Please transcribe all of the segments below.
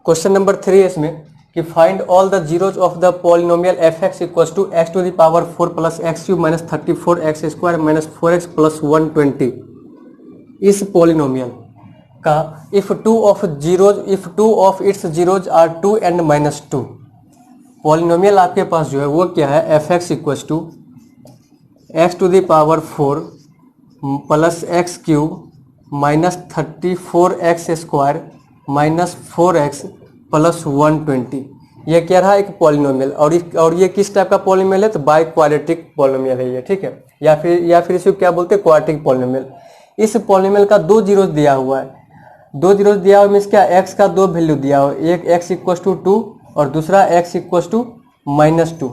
Question number 3 है इसमें कि find all the zeros of the polynomial f x equal to x to the power 4 plus x cube minus 34 x square minus 4x plus 120। इस polynomial का if two of its zeros are 2 and minus 2। Polynomial आपके पास जो है वो क्या है, f x equal to x to the power 4 plus x cube minus 34 x square minus 4x plus 120। ये क्या रहा, एक पॉलिनोमियल। और ये किस टाइप का पॉलिनोमियल है, तो बाई क्वाड्रेटिक पॉलिनोमियल है ये, ठीक है। या फिर इसे क्या बोलते हैं, क्वाड्रेटिक पॉलिनोमियल। इस पॉलिनोमियल का दो जीरोज दिया हुआ है, दो जीरोज दिया हुआ मीन्स क्या, x का दो वैल्यू दिया हुआ, एक x इक्वल टू 2 और दूसरा x इक्वल टू माइनस 2।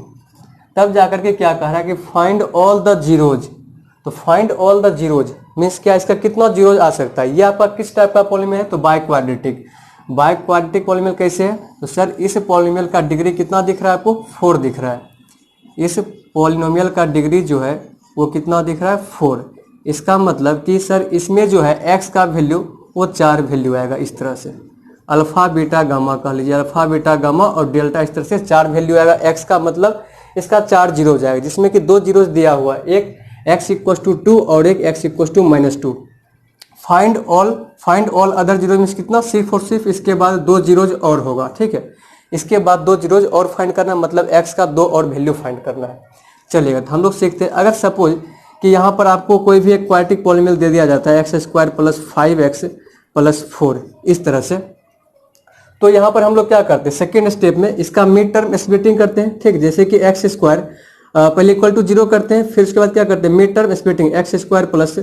तब जाकर के क्या कह रहा है कि फाइंड ऑल द जीरोज। तो find all the zeros means क्या, इसका कितना जीरोज आ सकता है। ये आपका किस टाइप का पॉलिनोमियल है, तो by quadratic. By quadratic polynomial कैसे है, तो सर इस पॉलिनोमियल का डिग्री कितना दिख रहा है आपको, 4 दिख रहा है। इस पॉलिनोमियल का डिग्री जो है वो कितना दिख रहा है, 4। इसका मतलब कि सर इसमें जो है x का वैल्यू वो 4 वैल्यू आएगा इस तरह से, अल्फा बीटा गामा कह लीजिए, अल्फा बीटा गामा और डेल्टा, इस तरह से 4 वैल्यू आएगा। x का मतलब इसका 4 जीरो जाएगा, जिसमें कि दो जीरोज दिया हुआ है, एक x इक्वल टू 2 और एक x equal to minus 2। Find all other zeros means कितना, सिर्फ और सिर्फ इसके बाद दो जीरोज और होगा, ठीक है। इसके बाद दो जीरोज और फाइंड करना, मतलब x का दो और वैल्यू फाइंड करना है। चलिएगा, तो हम लोग सीखते हैं। अगर सपोज कि यहाँ पर आपको कोई भी एक क्वाड्रेटिक पॉलिनोमियल दे दिया जाता है, x square plus 5x plus 4 इस तरह से, तो यहाँ पर हम लोग क्या करते हैं, सेकेंड स्टेप में इसका मिड टर्म स्प्लिटिंग करते हैं, ठीक। जैसे कि एक्स स्क्वायर पहले इक्वल टू 0 करते हैं, फिर उसके बाद क्या करते हैं, mid term splitting, x square plus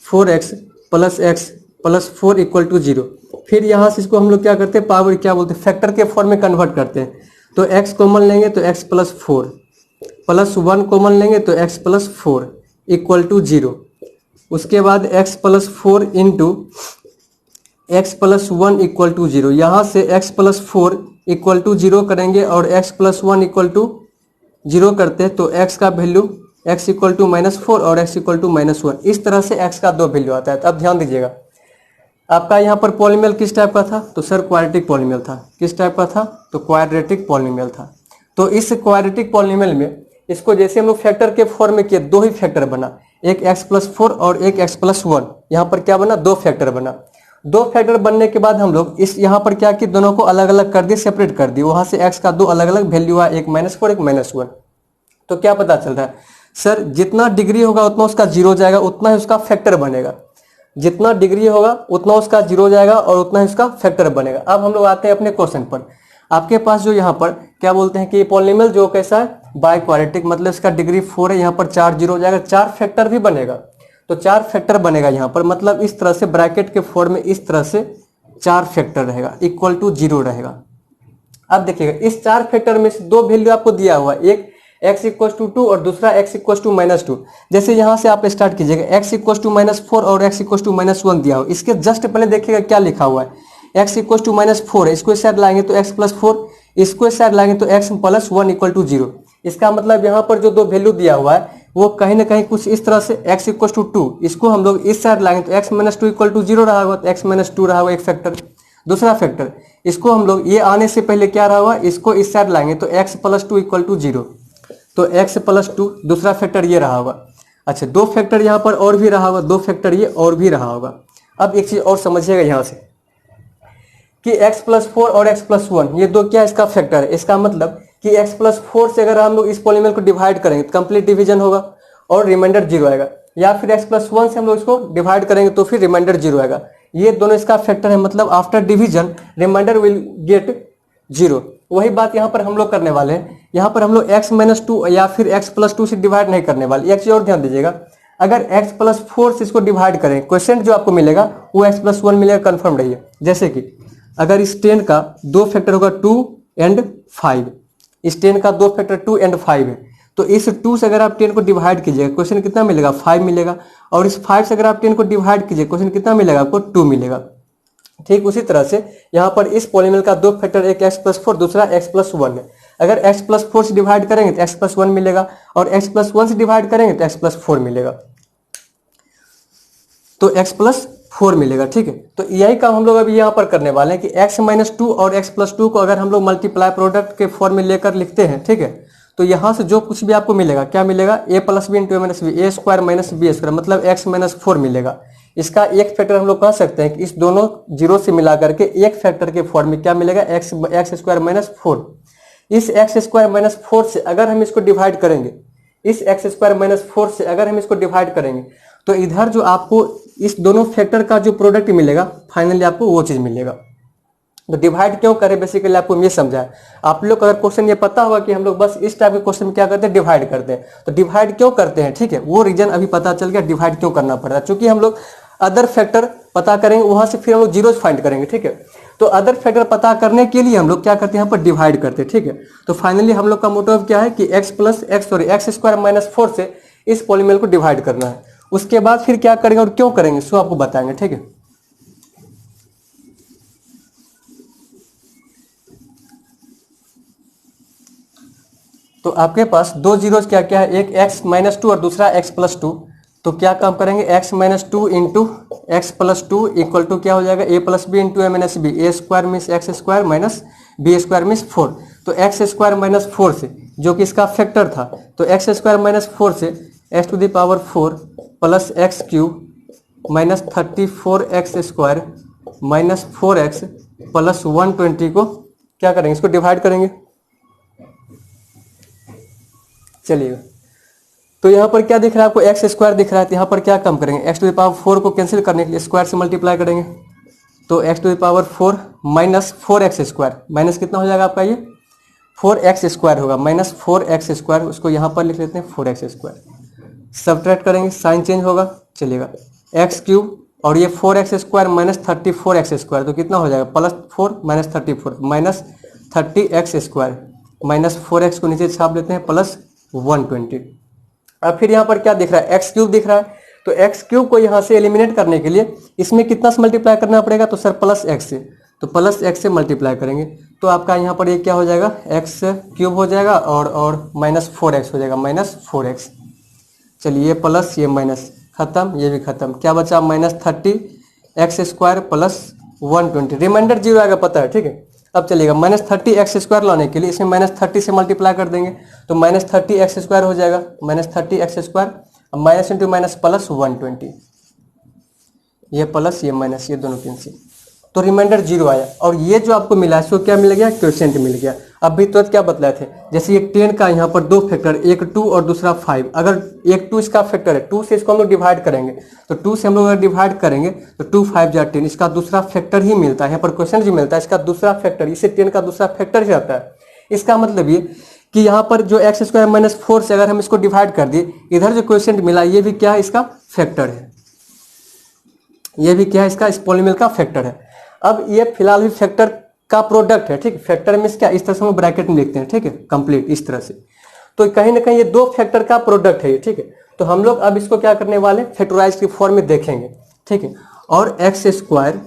4x plus x plus 4 equal to 0। फिर यहाँ से इसको हम लोग क्या करते हैं, पावर क्या बोलते हैं, फैक्टर के फॉर्म में कन्वर्ट करते हैं। तो x कॉमन लेंगे तो x प्लस 4 प्लस 1 कॉमन लेंगे तो x प्लस 4 इक्वल टू 0। उसके बाद x plus 4 into x plus 1 equal to 0। यहाँ से x प्लस 4 इक्वल टू 0 करेंगे और x प्लस 1 इक्वल टू 0 करते हैं, तो x का value x equal to minus 4 और x इक्वल टू माइनस 1। इस तरह से x का दो वैल्यू आता है। तो अब ध्यान दीजिएगा, आपका यहाँ पर पॉलिनोमियल किस टाइप का था, तो सर क्वाड्रेटिक पॉलिनोमियल था। किस टाइप का था, तो क्वाड्रेटिक पॉलिनोमियल था। तो इस क्वाड्रेटिक पॉलिनोमियल में इसको जैसे हम लोग फैक्टर के फॉर्म में किए, दो ही फैक्टर बना, एक x प्लस 4 और एक x प्लस 1। यहाँ पर क्या बना, दो फैक्टर बना। दो फैक्टर बनने के बाद हम लोग इस यहाँ पर क्या कि दोनों को अलग अलग कर दिए, सेपरेट कर दिए। वहां से x का दो अलग अलग वैल्यू आया, एक माइनस 4 एक माइनस 1। तो क्या पता चल रहा है, सर जितना डिग्री होगा उतना उसका जीरो जाएगा, उतना ही उसका फैक्टर बनेगा। जितना डिग्री होगा उतना उसका जीरो जाएगा और उतना ही उसका फैक्टर बनेगा। अब हम लोग आते हैं अपने क्वेश्चन पर। आपके पास जो यहाँ पर क्या बोलते हैं कि पॉलिनोमियल जो कैसा है, बाई क्वाड्रेटिक, मतलब इसका डिग्री 4 है। यहाँ पर 4 जीरो जाएगा, 4 फैक्टर भी बनेगा। तो 4 फैक्टर बनेगा यहाँ पर, मतलब इस तरह से ब्रैकेट के फॉर्म में इस तरह से 4 फैक्टर रहेगा, इक्वल टू 0 रहेगा। अब देखिएगा, इस 4 फैक्टर में से दो वैल्यू आपको दिया हुआ है, एक x इक्वल टू 2 और दूसरा x इक्वल टू माइनस 2। जैसे यहाँ से आप स्टार्ट कीजिएगा, x इक्वल टू माइनस 4 और x इक्वल टू माइनस 1 दिया हुआ। इसके जस्ट पहले देखिएगा क्या लिखा हुआ है, x इक्वल टू माइनस 4 है, इसको इस साइड लाएंगे तो x प्लस 4, इसको इस साइड लाएंगे तो x प्लस 1 इक्वल टू 0। इसका मतलब यहाँ पर जो दो वैल्यू दिया हुआ है वो कहीं ना कहीं कुछ इस तरह से, x इक्वल टू 2, इसको हम लोग इस साइड लाएंगे तो x माइनस 2 इक्वल टू 0 रहा होगा, तो x माइनस 2 रहा होगा एक फैक्टर। दूसरा फैक्टर, इसको हम लोग ये आने से पहले क्या रहा हुआ, इसको इस साइड लाएंगे तो x प्लस 2 इक्वल टू 0, तो x प्लस 2 दूसरा फैक्टर ये रहा होगा। अच्छा, दो फैक्टर यहाँ पर और भी रहा होगा, दो फैक्टर ये और भी रहा होगा। अब एक चीज और समझिएगा यहाँ से कि x प्लस 4 और x प्लस 1 ये दो क्या इसका फैक्टर है। इसका मतलब कि x प्लस 4 से अगर हम लोग इस पॉलिनोमियल को डिवाइड करेंगे तो कंप्लीट डिवीजन होगा और रिमाइंडर 0 आएगा, या फिर x प्लस 1 से हम लोग इसको डिवाइड करेंगे तो फिर रिमाइंडर 0 आएगा। ये दोनों इसका फैक्टर है, मतलब after division remainder will get 0। वही बात यहाँ पर हम लोग करने वाले हैं। यहाँ पर हम लोग x माइनस 2 या फिर x प्लस 2 से डिवाइड नहीं करने वाले। एक चीज और ध्यान दीजिएगा, अगर x प्लस 4 से इसको डिवाइड करें, क्वेश्चन जो आपको मिलेगा वो x प्लस 1 मिलेगा, कन्फर्म रहिए। जैसे कि अगर इस 10 का दो फैक्टर होगा 2 एंड 5, इस 10 का दो फैक्टर 2 एंड 5 है, तो इस 2 से अगर आप 10 को डिवाइड कीजिएगा क्वेश्चन कितना मिलेगा, 5 मिलेगा। और इस 5 से अगर आप 10 को डिवाइड कीजिए क्वेश्चन कितना मिलेगा आपको, 2 मिलेगा। ठीक उसी तरह से यहाँ पर इस पॉलिनोमियल का दो फैक्टर, एक x प्लस 4 दूसरा x प्लस 1 है। अगर x प्लस 4 से डिवाइड करेंगे तो x प्लस 1 मिलेगा, और x प्लस 1 से डिवाइड करेंगे तो x प्लस 4 मिलेगा। तो x प्लस 4 मिलेगा। ठीक है, तो यही काम हम लोग अभी यहाँ पर करने वाले हैं कि x माइनस टू और x प्लस टू को अगर हम लोग मल्टीप्लाई प्रोडक्ट के फॉर्म में लेकर लिखते हैं, ठीक है, तो यहाँ से जो कुछ भी आपको मिलेगा क्या मिलेगा, a plus b into a minus b, a square minus b square, मतलब x माइनस 4 मिलेगा। इसका एक फैक्टर हम लोग कह सकते हैं कि इस दोनों जीरो से मिला करके एक फैक्टर के फॉर्म में क्या मिलेगा, एक्स स्क्वायर माइनस 4। इस एक्स स्क्वायर माइनस 4 से अगर हम इसको डिवाइड करेंगे, इस एक्स स्क्वायर माइनस 4 से अगर हम इसको डिवाइड करेंगे तो इधर जो आपको इस दोनों फैक्टर का जो प्रोडक्ट मिलेगा फाइनली आपको वो चीज मिलेगा। तो डिवाइड क्यों करें, बेसिकली आपको ये समझाया। आप लोग अगर क्वेश्चन ये पता होगा कि हम लोग बस इस टाइप के क्वेश्चन में क्या करते हैं, डिवाइड करते हैं। तो डिवाइड क्यों करते हैं, ठीक है, वो रीजन अभी पता चल गया डिवाइड क्यों करना पड़ता है। क्योंकि हम लोग अदर फैक्टर पता करेंगे, वहां से फिर हम लोग जीरोज फाइंड करेंगे। ठीक है, तो अदर फैक्टर पता करने के लिए हम लोग क्या करते हैं, यहाँ पर डिवाइड करते हैं। ठीक है, तो फाइनली हम लोग का मोटिव क्या है कि एक्स स्क्वायर माइनस 4 से इस पॉलीनोमियल को डिवाइड करना है। उसके बाद फिर क्या करेंगे और क्यों करेंगे सो आपको बताएंगे। ठीक है, तो आपके पास दो जीरोज क्या क्या है, एक x माइनस टू और दूसरा x प्लस टू। तो क्या काम करेंगे, x minus two into x plus two equal to क्या हो जाएगा, a plus b into a minus b, a square means x square minus b square means 4। तो एक्स स्क्वायर माइनस 4 से जो कि इसका फैक्टर था, तो एक्स स्क्वायर माइनस 4 से x to the power 4 plus x cube minus 34 x square minus 4x plus 120 को क्या करेंगे, इसको डिवाइड करेंगे। चलिएगा, तो यहाँ पर क्या दिख रहा है आपको, एक्स स्क्वायर दिख रहा है। तो यहाँ पर क्या कम करेंगे, एक्स टू द पावर 4 को कैंसिल करने के लिए स्क्वायर से मल्टीप्लाई करेंगे। तो x to the power 4 minus 4x square, minus कितना हो जाएगा आपका, ये 4x स्क्वायर होगा, माइनस 4x स्क्वायर, उसको यहाँ पर लिख लेते हैं 4x स्क्वायर। सब्ट्रैक्ट करेंगे, साइन चेंज होगा। चलिएगा, एक्स क्यूब और ये 4x square minus 34x square, तो कितना हो जाएगा, plus 4 minus 34 minus 30x square minus 4x को नीचे छाप लेते हैं प्लस 120। अब फिर यहाँ पर क्या दिख रहा है, एक्स क्यूब दिख रहा है। तो एक्स क्यूब को यहाँ से एलिमिनेट करने के लिए इसमें कितना से मल्टीप्लाई करना पड़ेगा, तो सर प्लस एक्स से, तो प्लस एक्स से मल्टीप्लाई करेंगे। तो आपका यहाँ पर ये क्या हो जाएगा, एक्स क्यूब हो जाएगा और माइनस 4x हो जाएगा, माइनस 4x। चलिए, ये प्लस ये माइनस खत्म, ये भी खत्म, क्या बचा minus 30x square plus 120, remainder zero आएगा पता है। ठीक है, अब चलिएगा माइनस 30x स्क्वायर लाने के लिए इसमें माइनस 30 से मल्टीप्लाई कर देंगे, तो माइनस 30x स्क्वायर हो जाएगा, minus 30x square, minus into minus plus 120, ये प्लस ये माइनस, ये दोनों कैंसिल, तो रिमाइंडर जीरो आया। और ये जो आपको मिला है सो क्या मिल गया, क्वोशिएंट मिल गया। अभी तो क्या बतलाए थे, जैसे ये 10 का यहाँ पर दो फैक्टर, एक 2 और दूसरा 5, अगर एक 2 इसका फैक्टर है, 2 से इसको हम लोग डिवाइड करेंगे, तो 2 से हम लोग अगर डिवाइड करेंगे तो 2 5 जा 10, इसका दूसरा फैक्टर ही मिलता है। यहाँ पर क्वेश्चन जो मिलता है इसका दूसरा फैक्टर, इसे 10 का दूसरा फैक्टर ही आता है। इसका मतलब ये कि यहाँ पर जो एक्स स्क्वायर माइनस 4 से अगर हम इसको डिवाइड कर दिए, इधर जो क्वोशिएंट मिला ये भी क्या है, इसका फैक्टर है, ये भी क्या है, इसका इस पॉलीनोमियल का फैक्टर है। अब ये फिलहाल भी फैक्टर का प्रोडक्ट है। ठीक है, फैक्टर मींस क्या, इस तरह से हम ब्रैकेट में लिखते हैं। ठीक है, कंप्लीट इस तरह से, तो कहीं ना कहीं ये दो फैक्टर का प्रोडक्ट है ये। ठीक है, तो हम लोग अब इसको क्या करने वाले, फैक्टराइज की फॉर्म में देखेंगे। ठीक है, और x square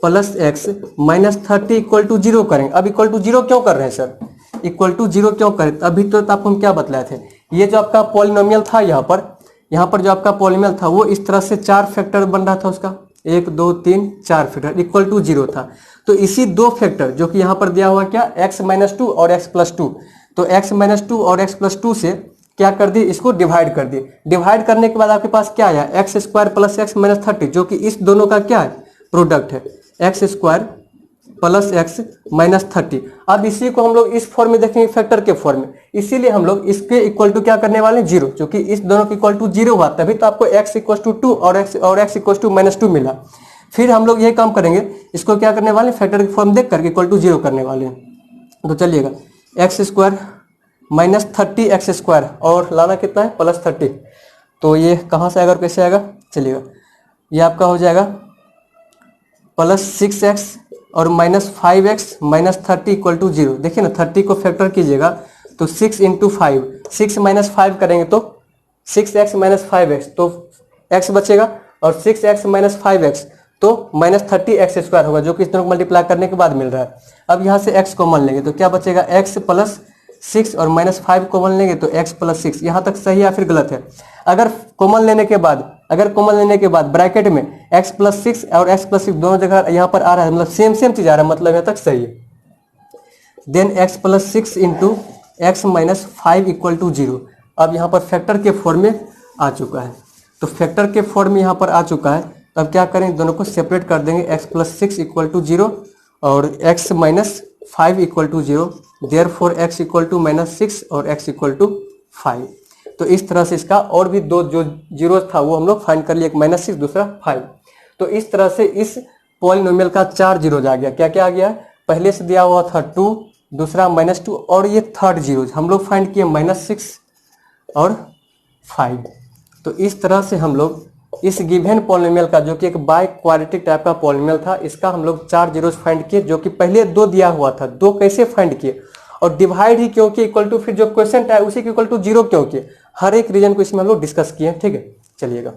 plus x minus 30 equal to 0 करेंगे। अब इक्वल टू 0 क्यों कर रहे हैं सर, इक्वल टू 0 क्यों करें, अभी तो आपको हम क्या बतलाए थे, ये जो आपका पॉलिनोमियल था यहाँ पर जो आपका पॉलिनोमियल था वो इस तरह से 4 फैक्टर बन रहा था, उसका 1 2 3 4 फैक्टर इक्वल टू 0 था। तो इसी दो फैक्टर जो कि यहाँ पर दिया हुआ क्या, x माइनस 2 और x प्लस 2, तो x माइनस 2 और x प्लस 2 से क्या कर दिए, इसको डिवाइड कर दिए। डिवाइड करने के बाद आपके पास क्या आया, x square plus x minus 30, जो कि इस दोनों का क्या है, प्रोडक्ट है, x square plus x minus 30। अब इसी को हम लोग इस फॉर्म में देखेंगे, फैक्टर के फॉर्म में, इसीलिए हम लोग इसके इक्वल टू क्या करने वाले हैं, 0, क्योंकि इस दोनों के इक्वल टू 0 हुआ तभी तो आपको x इक्वल टू 2 और x इक्वल टू माइनस 2 मिला। फिर हम लोग ये काम करेंगे, इसको क्या करने वाले, फैक्टर की फॉर्म देख करके इक्वल टू 0 करने वाले हैं। तो चलिएगा, x square minus 30x square और लाना कितना है, प्लस 30, तो ये कहाँ से आएगा और कैसे आएगा, चलिएगा, ये आपका हो जाएगा प्लस 6x और minus 5x minus 30 equal to 0। देखिए ना, 30 को फैक्टर कीजिएगा तो 6 इंटू 5, 6 माइनस 5 करेंगे तो 6x माइनस 5x, तो x बचेगा, और 6x माइनस 5x तो माइनस 30x स्क्वायर होगा, जो कि इस दोनों को मल्टीप्लाई करने के बाद मिल रहा है। अब यहाँ से x कॉमन लेंगे तो क्या बचेगा, x प्लस 6 और माइनस 5 कॉमन लेंगे तो x प्लस 6। यहाँ तक सही या फिर गलत है, अगर कॉमन लेने के बाद अगर कॉमन लेने के बाद ब्रैकेट में x प्लस 6 और x प्लस 6 दोनों जगह यहाँ पर आ रहा है, मतलब सेम चीज आ रहा है, मतलब यहाँ तक सही है। Then x plus 6 into x minus 5 equal to 0। अब यहाँ पर फैक्टर के फॉर्म में आ चुका है, तो फैक्टर के फॉर्म में यहाँ पर आ चुका है। तो अब क्या करेंगे, दोनों को सेपरेट कर देंगे, x प्लस 6 इक्वल टू 0 और x minus 5 equal to 0। Therefore x equal to minus 6 और x इक्वल टू 5। तो इस तरह से इसका और भी दो जो जीरो था वो हम लोग फाइंड कर लिए, एक माइनस 6 दूसरा 5। तो इस तरह से इस पॉलिनोमियल का 4 जीरोज आ गया। क्या क्या आ गया, पहले से दिया हुआ था 2, दूसरा -2 और ये थर्ड जीरोज हम लोग फाइंड किए -6 और 5। तो इस तरह से हम लोग इस गिवन पॉलिनोमियल का, जो कि एक बाय क्वाड्रेटिक टाइप का पॉलिनोमियल था, इसका हम लोग 4 जीरोज फाइंड किए, जो कि पहले 2 दिया हुआ था। 2 कैसे फाइंड किए और डिवाइड ही क्यों किए, इक्वल टू फिर जो क्वेश्चन था उसी के इक्वल टू 0 क्यों किए, हर एक रीजन को इसमें हम लोग डिस्कस किए। ठीक है, चलिएगा।